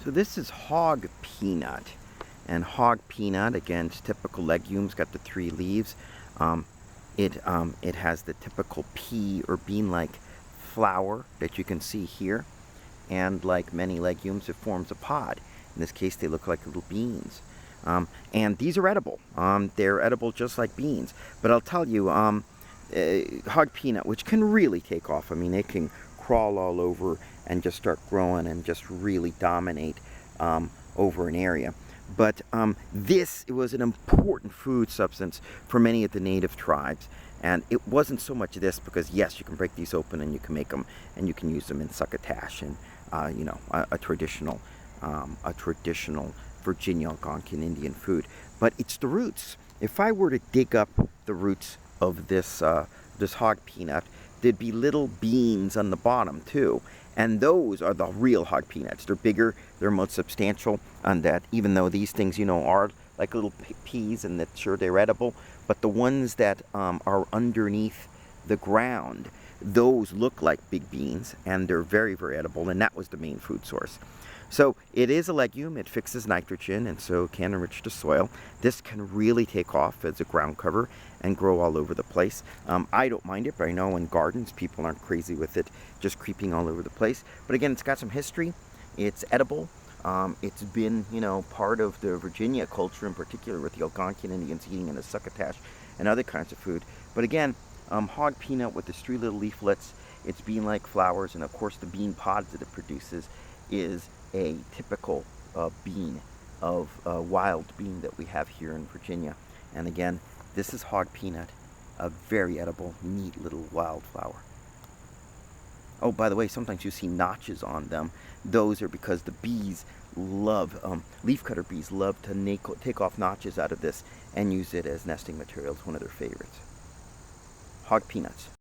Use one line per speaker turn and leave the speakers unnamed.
So this is hog peanut. And hog peanut, again, it's typical legumes, got the 3 leaves. It has the typical pea or bean-like flower that you can see here. And like many legumes, it forms a pod. In this case, they look like little beans. And these are edible. They're edible just like beans. But I'll tell you, hog peanut, which can really take off. I mean, it can crawl all over and just start growing and just really dominate over an area. But this was an important food substance for many of the native tribes. And it wasn't so much this, because yes, you can break these open and you can make them and you can use them in succotash and a traditional Virginia Algonquin Indian food. But it's the roots. If I were to dig up the roots of this hog peanut, there'd be little beans on the bottom too. And those are the real hog peanuts. They're bigger, they're more substantial, and that even though these things, are like little peas and that sure they're edible, but the ones that are underneath the ground, those look like big beans and they're very, very edible, and that was the main food source. So it is a legume, it fixes nitrogen and so can enrich the soil. This can really take off as a ground cover and grow all over the place. I don't mind it, but I know in gardens people aren't crazy with it just creeping all over the place. But again, it's got some history, it's edible. It's been, part of the Virginia culture in particular with the Algonquin Indians eating in the succotash and other kinds of food. But again, hog peanut with its 3 little leaflets, its bean-like flowers, and of course the bean pods that it produces is a typical bean of wild bean that we have here in Virginia. And again, this is hog peanut, a very edible, neat little wildflower. Oh, by the way, sometimes you see notches on them. Those are because the bees love, leafcutter bees love to take off notches out of this and use it as nesting material. It's one of their favorites. Hog peanuts.